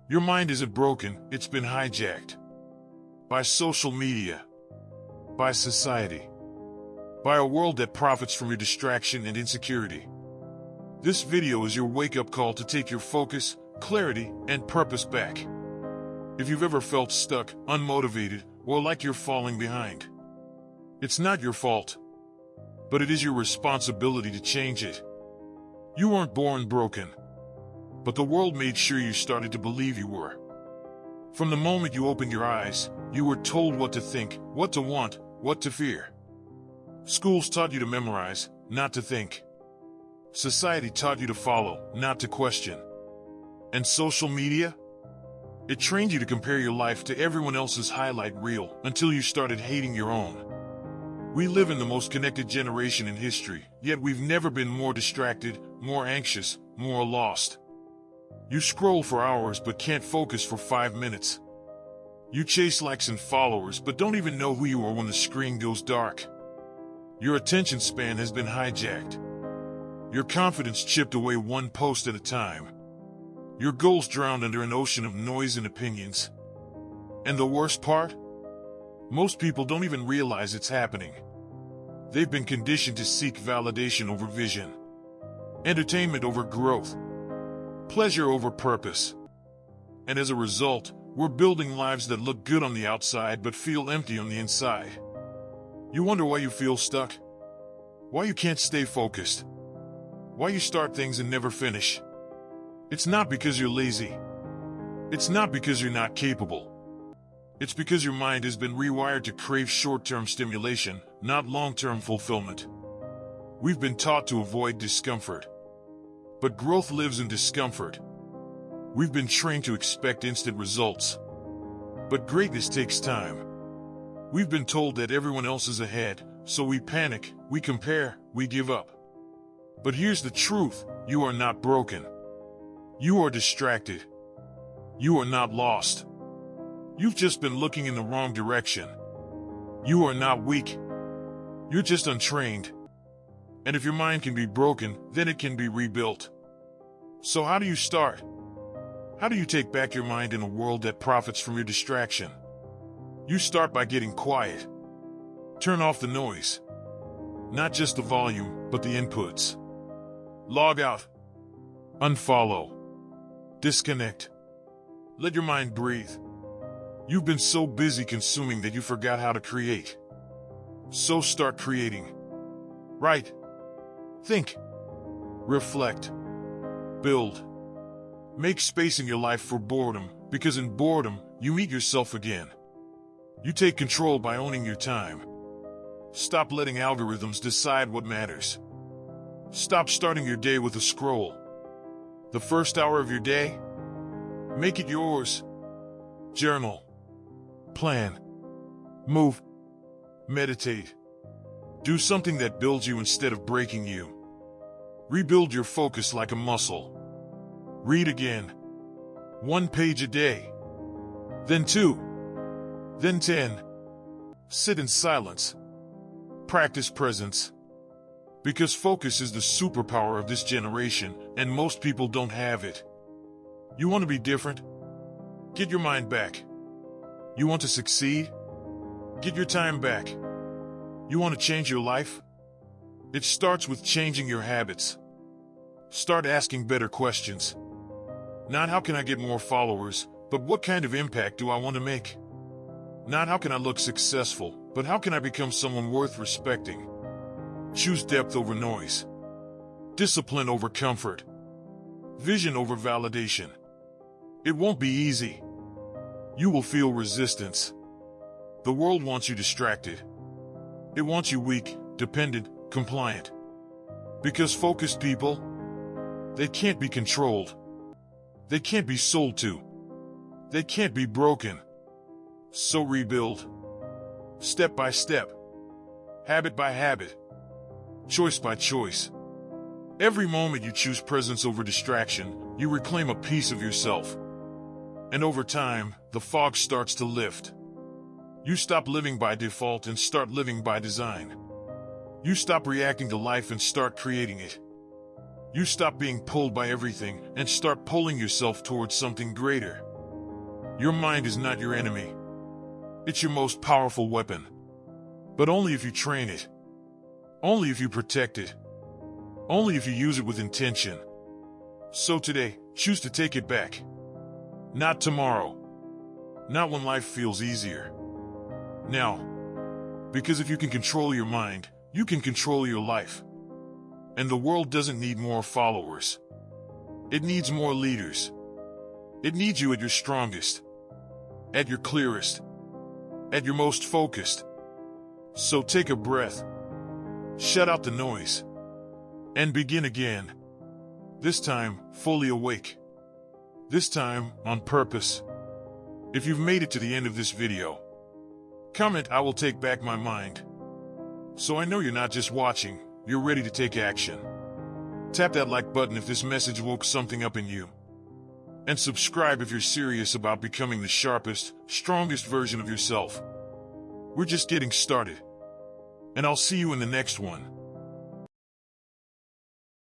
Your mind isn't broken, it's been hijacked. By social media. By society. By a world that profits from your distraction and insecurity. This video is your wake-up call to take your focus, clarity, and purpose back. If you've ever felt stuck, unmotivated, or like you're falling behind, it's not your fault, but it is your responsibility to change it. You weren't born broken, but the world made sure you started to believe you were. From the moment you opened your eyes, you were told what to think, what to want, what to fear. Schools taught you to memorize, not to think. Society taught you to follow, not to question. And social media? It trained you to compare your life to everyone else's highlight reel until you started hating your own. We live in the most connected generation in history, yet we've never been more distracted, more anxious, more lost. You scroll for hours but can't focus for 5 minutes. You chase likes and followers but don't even know who you are when the screen goes dark. Your attention span has been hijacked. Your confidence chipped away one post at a time. Your goals drowned under an ocean of noise and opinions. And the worst part? Most people don't even realize it's happening. They've been conditioned to seek validation over vision, entertainment over growth, pleasure over purpose. And as a result, we're building lives that look good on the outside but feel empty on the inside. You wonder why you feel stuck? Why you can't stay focused? Why you start things and never finish? It's not because you're lazy. It's not because you're not capable. It's because your mind has been rewired to crave short-term stimulation, not long-term fulfillment. We've been taught to avoid discomfort. But growth lives in discomfort. We've been trained to expect instant results. But greatness takes time. We've been told that everyone else is ahead, so we panic, we compare, we give up. But here's the truth, you are not broken. You are distracted. You are not lost. You've just been looking in the wrong direction. You are not weak. You're just untrained. And if your mind can be broken, then it can be rebuilt. So how do you start? How do you take back your mind in a world that profits from your distraction? You start by getting quiet. Turn off the noise. Not just the volume, but the inputs. Log out. Unfollow. Disconnect. Let your mind breathe. You've been so busy consuming that you forgot how to create. So start creating. Write. Think. Reflect. Build. Make space in your life for boredom, because in boredom, you meet yourself again. You take control by owning your time. Stop letting algorithms decide what matters. Stop starting your day with a scroll. The first hour of your day? Make it yours. Journal. Plan. Move. Meditate. Do something that builds you instead of breaking you. Rebuild your focus like a muscle. Read again. 1 page a day. Then 2. Then 10. Sit in silence. Practice presence. Because focus is the superpower of this generation, and most people don't have it. You want to be different? Get your mind back. You want to succeed? Get your time back. You want to change your life? It starts with changing your habits. Start asking better questions. Not how can I get more followers, but what kind of impact do I want to make? Not how can I look successful, but how can I become someone worth respecting? Choose depth over noise. Discipline over comfort. Vision over validation. It won't be easy. You will feel resistance. The world wants you distracted. It wants you weak, dependent, compliant. Because focused people, they can't be controlled. They can't be sold to. They can't be broken. So rebuild. Step by step. Habit by habit. Choice by choice. Every moment you choose presence over distraction, you reclaim a piece of yourself. And over time, the fog starts to lift. You stop living by default and start living by design. You stop reacting to life and start creating it. You stop being pulled by everything and start pulling yourself towards something greater. Your mind is not your enemy. It's your most powerful weapon. But only if you train it. Only if you protect it. Only if you use it with intention. So today, choose to take it back. Not tomorrow. Not when life feels easier. Now. Because if you can control your mind, you can control your life. And the world doesn't need more followers. It needs more leaders. It needs you at your strongest. At your clearest. At your most focused. So take a breath. Shut out the noise. And begin again. This time, fully awake. This time, on purpose. If you've made it to the end of this video, comment, "I will take back my mind." So I know you're not just watching, you're ready to take action. Tap that like button if this message woke something up in you. And subscribe if you're serious about becoming the sharpest, strongest version of yourself. We're just getting started. And I'll see you in the next one.